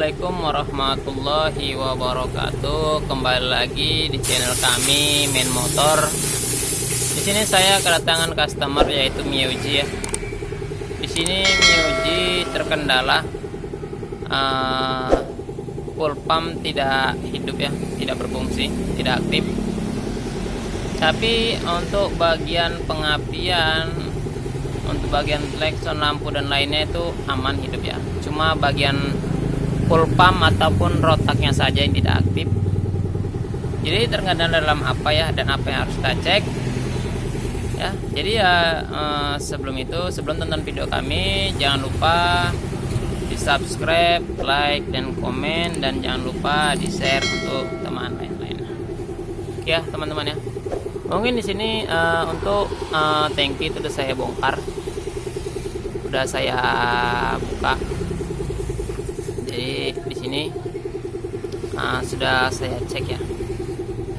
Assalamualaikum warahmatullahi wabarakatuh. Kembali lagi di channel kami Main Motor. Di sini saya kedatangan customer yaitu Miyuji ya. Di sini Miyuji terkendala full pump tidak hidup ya, tidak berfungsi, tidak aktif. Tapi untuk bagian pengapian, untuk bagian klakson, lampu dan lainnya itu aman hidup ya. Cuma bagian full pump ataupun rotaknya saja yang tidak aktif. Jadi terkendala dalam apa ya, dan apa yang harus kita cek ya. Jadi ya sebelum tonton video kami, jangan lupa di subscribe, like dan komen, dan jangan lupa di share untuk teman lain-lain ya teman-teman ya. Mungkin di sini untuk tangki itu sudah saya bongkar, sudah saya buka. Jadi di sini sudah saya cek ya,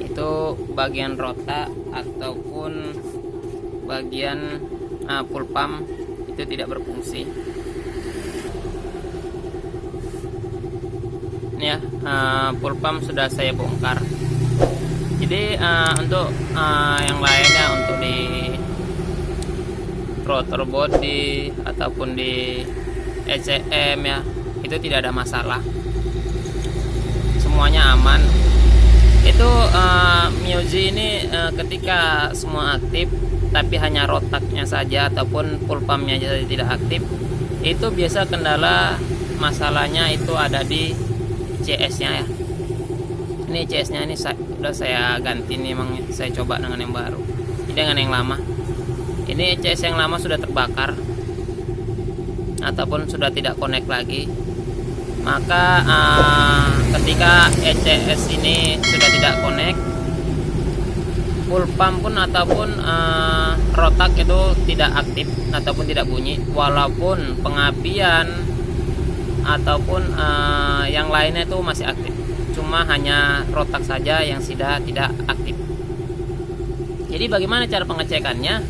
itu bagian rotak ataupun bagian full pump itu tidak berfungsi. Ini ya, full pump sudah saya bongkar. Jadi untuk yang lainnya, untuk di rotor body ataupun di ECM ya, itu tidak ada masalah, semuanya aman. Itu Miyuji ini ketika semua aktif tapi hanya rotaknya saja ataupun full pumpnya saja tidak aktif, itu biasa kendala masalahnya itu ada di CS nya ya. Ini CS nya ini sudah saya ganti nih, emang saya coba dengan yang baru, dengan yang lama. Ini CS yang lama sudah terbakar ataupun sudah tidak connect lagi. Maka ketika ECS ini sudah tidak connect, full pump pun ataupun rotak itu tidak aktif ataupun tidak bunyi, walaupun pengapian ataupun yang lainnya itu masih aktif. Cuma hanya rotak saja yang sudah tidak aktif. Jadi bagaimana cara pengecekannya?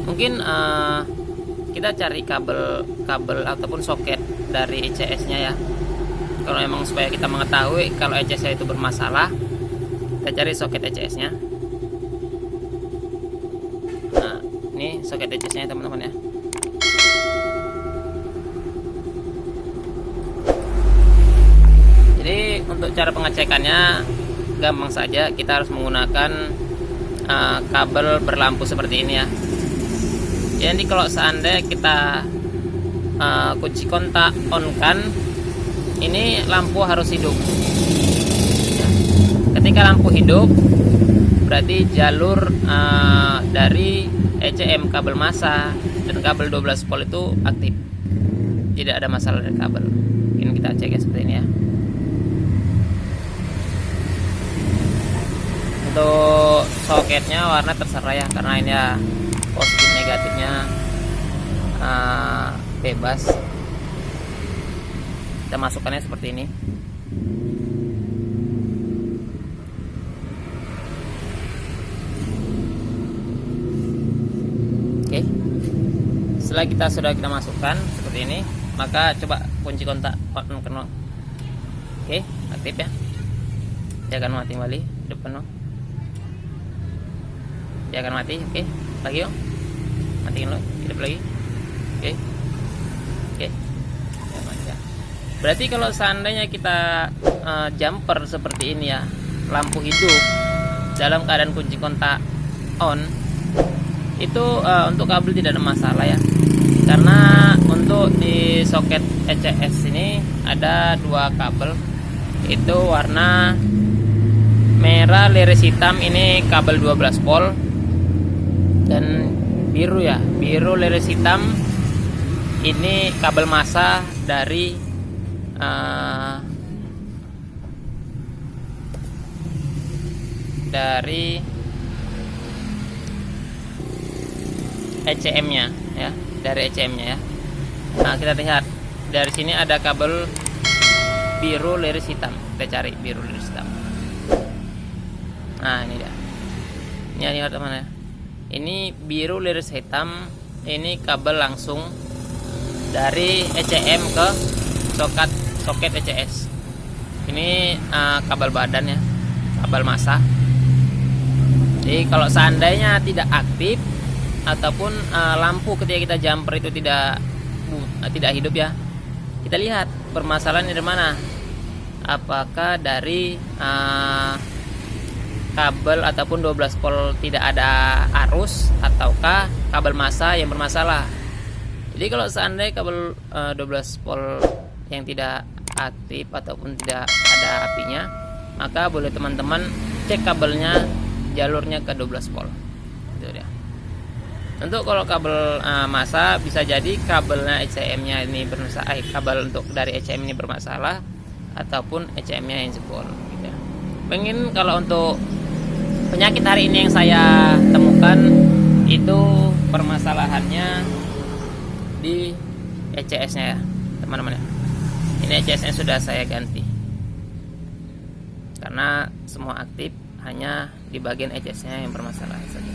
Mungkin kita cari kabel ataupun soket dari ECS-nya ya. Kalau memang supaya kita mengetahui kalau ECS-nya itu bermasalah, kita cari soket ECS-nya. Nah, ini soket ECS-nya teman-teman ya. Jadi untuk cara pengecekannya gampang saja, kita harus menggunakan kabel berlampu seperti ini ya. Jadi kalau seandainya kita kunci kontak on kan, ini lampu harus hidup ya. Ketika lampu hidup berarti jalur dari ECM kabel massa dan kabel 12 volt itu aktif, tidak ada masalah dari kabel. Ini kita cek ya seperti ini ya. Untuk soketnya warna terserah ya, karena ini ya positif negatifnya bebas. Kita masukkannya seperti ini. Oke. Setelah kita masukkan seperti ini, maka coba kunci kontak on. Oke, aktif ya. Jangan mati kembali, depan no. Dia akan mati. Oke, lagi yuk, matiin lo, hidup lagi. Oke, ya, mati ya. Berarti kalau seandainya kita jumper seperti ini ya, lampu hidup dalam keadaan kunci kontak on, itu untuk kabel tidak ada masalah ya, karena untuk di soket ECS ini ada dua kabel, itu warna merah liris hitam, ini kabel 12 volt, dan biru ya, biru liris hitam, ini kabel massa dari ECM nya ya, dari ECM nya ya. Nah, kita lihat dari sini ada kabel biru liris hitam, kita cari biru liris hitam. Nah, ini dia. Ini lihat teman ya. Ini biru liris hitam, ini kabel langsung dari ECM ke soket ECS. Ini kabel badan ya, kabel massa. Jadi kalau seandainya tidak aktif ataupun lampu ketika kita jumper itu tidak hidup ya, kita lihat permasalahannya dari mana. Apakah dari kabel ataupun 12 volt tidak ada arus, ataukah kabel massa yang bermasalah. Jadi kalau seandainya kabel 12 volt yang tidak aktif ataupun tidak ada apinya, maka boleh teman-teman cek kabelnya, jalurnya ke 12 volt. Itu dia. Untuk kalau kabel massa bisa jadi kabelnya ECM-nya ini bermasalah, kabel untuk dari ECM ini bermasalah ataupun ECM-nya yang jebol gitu ya. Mungkin kalau untuk penyakit hari ini yang saya temukan itu permasalahannya di ECS-nya ya, teman-teman ya. Ini ECS-nya sudah saya ganti karena semua aktif, hanya di bagian ECS-nya yang bermasalah saja.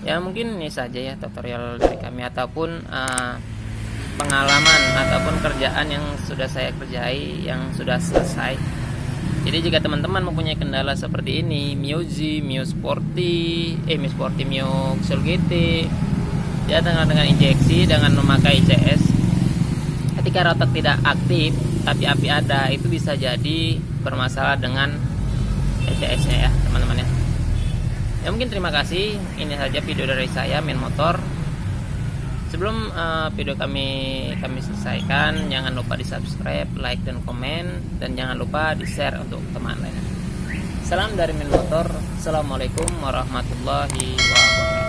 Ya mungkin ini saja ya tutorial dari kami ataupun pengalaman ataupun kerjaan yang sudah saya kerjai yang sudah selesai. Jadi jika teman-teman mempunyai kendala seperti ini, Mio Z, Mio Sporty, Mio Xel GT, dia dengan injeksi dengan memakai ECS, ketika rotor tidak aktif tapi api ada, itu bisa jadi bermasalah dengan ECS-nya ya teman-teman ya. Ya mungkin terima kasih, ini saja video dari saya Min Motor. Sebelum video kami selesaikan, jangan lupa di subscribe, like dan komen, dan jangan lupa di share untuk teman lainnya. Salam dari Min Motor. Assalamualaikum warahmatullahi wabarakatuh.